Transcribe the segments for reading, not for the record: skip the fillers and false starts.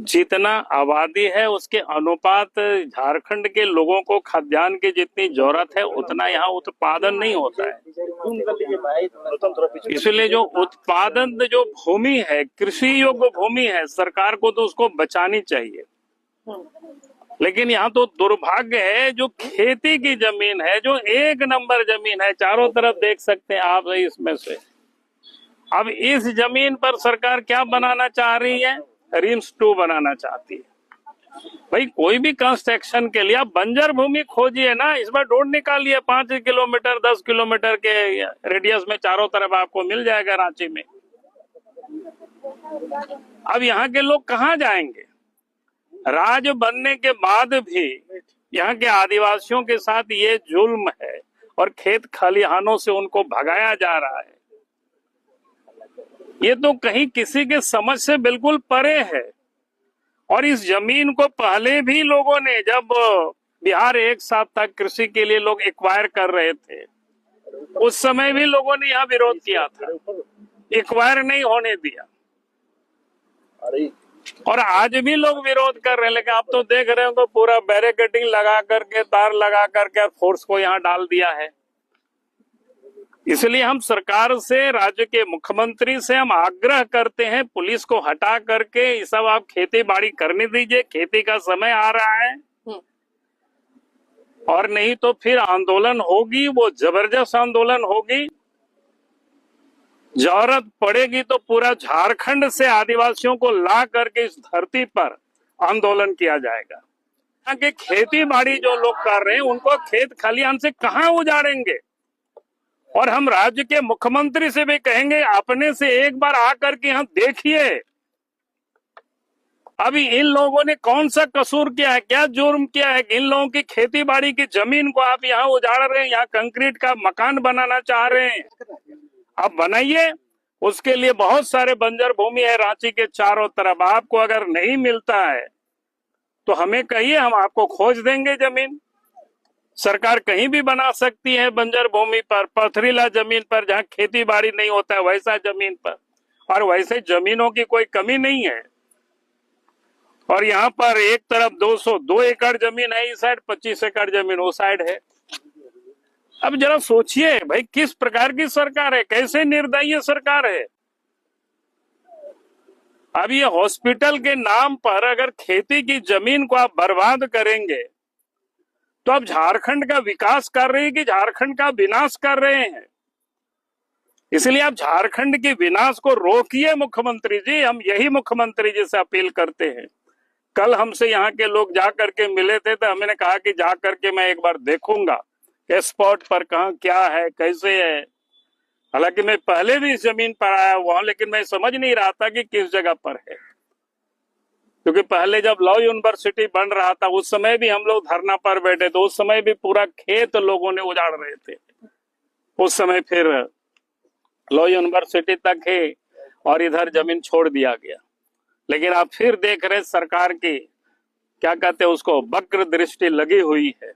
जितना आबादी है उसके अनुपात झारखंड के लोगों को खाद्यान्न की जितनी जरूरत है उतना यहाँ उत्पादन नहीं होता है। इसलिए जो उत्पादन जो भूमि है, कृषि योग्य भूमि है, सरकार को तो उसको बचानी चाहिए। लेकिन यहाँ तो दुर्भाग्य है, जो खेती की जमीन है, जो एक नंबर जमीन है, चारों तरफ देख सकते हैं आप इसमें से। अब इस जमीन पर सरकार क्या बनाना चाह रही है? रिम्स 2 बनाना चाहती है। भाई कोई भी कंस्ट्रक्शन के लिए आप बंजर भूमि खोजिए ना, इस बार रोड निकालिए 5 किलोमीटर 10 किलोमीटर के रेडियस में, चारों तरफ आपको मिल जाएगा रांची में। अब यहाँ के लोग कहाँ जाएंगे? राज्य बनने के बाद भी यहाँ के आदिवासियों के साथ ये जुल्म है और खेत खलिहानों से उनको भगाया जा रहा है। ये तो कहीं किसी के समझ से बिल्कुल परे है। और इस जमीन को पहले भी लोगों ने, जब बिहार एक साथ तक कृषि के लिए लोग एक्वायर कर रहे थे, उस समय भी लोगों ने यहाँ विरोध किया था, एक्वायर नहीं होने दिया। और आज भी लोग विरोध कर रहे हैं। लेकिन आप तो देख रहे हो तो पूरा बैरिकेडिंग लगा करके, तार लगा करके फोर्स को यहाँ डाल दिया है। इसलिए हम सरकार से, राज्य के मुख्यमंत्री से हम आग्रह करते हैं, पुलिस को हटा करके ये सब आप खेती बाड़ी करने दीजिए, खेती का समय आ रहा है। और नहीं तो फिर आंदोलन होगी, वो जबरदस्त आंदोलन होगी। जरूरत पड़ेगी तो पूरा झारखंड से आदिवासियों को ला करके इस धरती पर आंदोलन किया जाएगा। यहाँ के खेती बाड़ी जो लोग कर रहे हैं उनको खेत खलिहान से कहाँ उजाड़ेंगे? और हम राज्य के मुख्यमंत्री से भी कहेंगे, अपने से एक बार आकर के यहाँ देखिए, अभी इन लोगों ने कौन सा कसूर किया है, क्या जुर्म किया है? इन लोगों की खेती बाड़ी की जमीन को आप यहाँ उजाड़ रहे हैं, यहाँ कंक्रीट का मकान बनाना चाह रहे हैं। आप बनाइए, उसके लिए बहुत सारे बंजर भूमि है रांची के चारों तरफ। आपको अगर नहीं मिलता है तो हमें कहिए, हम आपको खोज देंगे जमीन। सरकार कहीं भी बना सकती है बंजर भूमि पर, पथरीला जमीन पर, जहाँ खेती बाड़ी नहीं होता है वैसा जमीन पर। और वैसे जमीनों की कोई कमी नहीं है। और यहाँ पर एक तरफ 202 एकड़ जमीन है इस साइड, 25 एकड़ जमीन वो साइड है। अब जरा सोचिए भाई, किस प्रकार की सरकार है, कैसे निर्दयी सरकार है। अब ये हॉस्पिटल के नाम पर अगर खेती की जमीन को आप बर्बाद करेंगे तो आप झारखंड का विकास कर रहे हैं कि झारखंड का विनाश कर रहे हैं? इसलिए आप झारखंड के विनाश को रोकिए मुख्यमंत्री जी। हम यही मुख्यमंत्री जी से अपील करते हैं। कल हमसे यहाँ के लोग जा करके मिले थे तो हमने कहा कि जा करके मैं एक बार देखूंगा स्पॉट पर कहाँ क्या है, कैसे है। हालांकि मैं पहले भी इस जमीन पर आया हुआ हूं, लेकिन मैं समझ नहीं रहा था कि किस जगह पर है। क्योंकि पहले जब लॉ यूनिवर्सिटी बन रहा था उस समय भी हम लोग धरना पर बैठे थे, उस समय भी पूरा खेत लोगों ने उजाड़ रहे थे। उस समय फिर लॉ यूनिवर्सिटी तक है और इधर जमीन छोड़ दिया गया। लेकिन आप फिर देख रहे सरकार की, क्या कहते हैं उसको, वक्र दृष्टि लगी हुई है।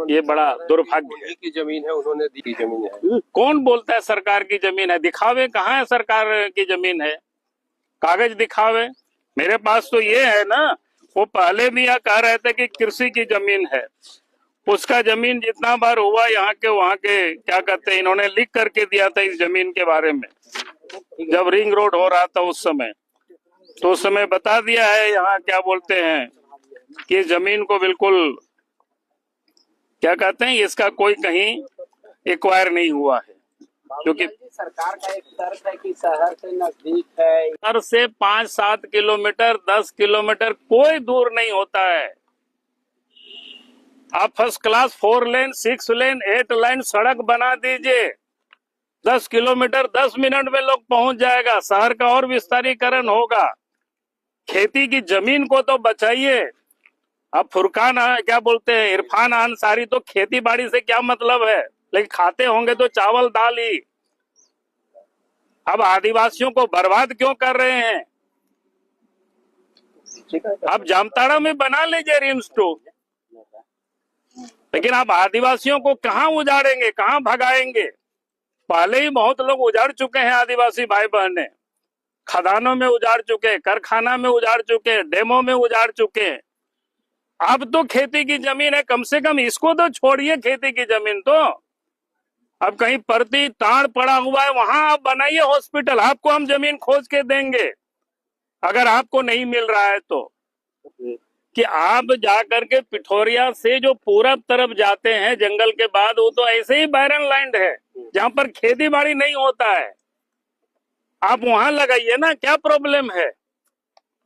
ये बड़ा दुर्भाग्य है। की जमीन है, उन्होंने दी जमीन है। कौन बोलता है सरकार की जमीन है? दिखावे कहाँ है सरकार की जमीन है? कागज दिखावे। मेरे पास तो ये है ना, वो पहले भी यह कह रहे थे कि कृषि की जमीन है। उसका जमीन जितना बार हुआ यहाँ के वहाँ के, क्या कहते हैं, इन्होंने लिख करके दिया था इस जमीन के बारे में। जब रिंग रोड हो रहा था उस समय, तो उस समय बता दिया है यहाँ, क्या बोलते हैं, कि जमीन को बिल्कुल, क्या कहते हैं, इसका कोई कहीं एक्वायर नहीं हुआ है। क्योंकि सरकार का एक तर्क है कि शहर से नजदीक है, शहर से 5-7 किलोमीटर 10 किलोमीटर कोई दूर नहीं होता है। आप फर्स्ट क्लास 4 लेन 6 लेन 8 लाइन सड़क बना दीजिए, 10 किलोमीटर 10 मिनट में लोग पहुंच जाएगा। शहर का और विस्तारीकरण होगा। खेती की जमीन को तो बचाइए। अब फुरकान, क्या बोलते हैं, इरफान अंसारी तो खेती बाड़ी से क्या मतलब है, लेकिन खाते होंगे तो चावल दाल ही। अब आदिवासियों को बर्बाद क्यों कर रहे हैं? अब जामताड़ा में बना लीजिए रिम्स 2, लेकिन आप आदिवासियों को कहाँ उजाड़ेंगे, कहाँ भगाएंगे? पहले ही बहुत लोग उजाड़ चुके हैं आदिवासी भाई बहने। खदानों में उजाड़ चुके, कारखाना में उजाड़ चुके, डेमो में उजाड़ चुके। अब तो खेती की जमीन है, कम से कम इसको तो छोड़िए, खेती की जमीन तो। अब कहीं परती ताड़ पड़ा हुआ है, वहां आप बनाइए हॉस्पिटल, आपको हम जमीन खोज के देंगे अगर आपको नहीं मिल रहा है तो। कि आप जाकर के पिठोरिया से जो पूरब तरफ जाते हैं जंगल के बाद, वो तो ऐसे ही बैरन लैंड है जहां पर खेती बाड़ी नहीं होता है। आप वहां लगाइए ना, क्या प्रॉब्लम है?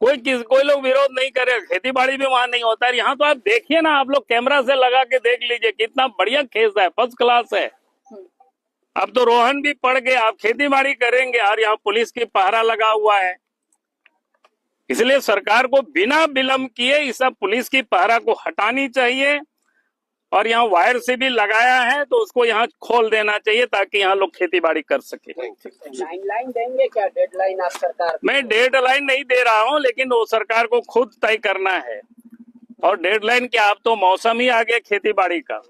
कोई लोग विरोध नहीं करे, खेती बाड़ी भी वहां नहीं होता है। यहाँ तो आप देखिए ना, आप लोग कैमरा से लगा के देख लीजिए, कितना बढ़िया खेत है, फर्स्ट क्लास है। अब तो रोहन भी पड़ गए, आप खेती बाड़ी करेंगे और यहाँ पुलिस की पहरा लगा हुआ है। इसलिए सरकार को बिना विलंब किए इस सब पुलिस की पहरा को हटानी चाहिए, और यहाँ वायर से भी लगाया है तो उसको यहाँ खोल देना चाहिए ताकि यहाँ लोग खेती बाड़ी कर सके। टाइमलाइन देंगे क्या, डेडलाइन आप सरकार? मैं डेडलाइन नहीं दे रहा हूँ, लेकिन वो सरकार को खुद तय करना है। और डेडलाइन क्या, अब तो मौसम ही आ गया खेती बाड़ी का।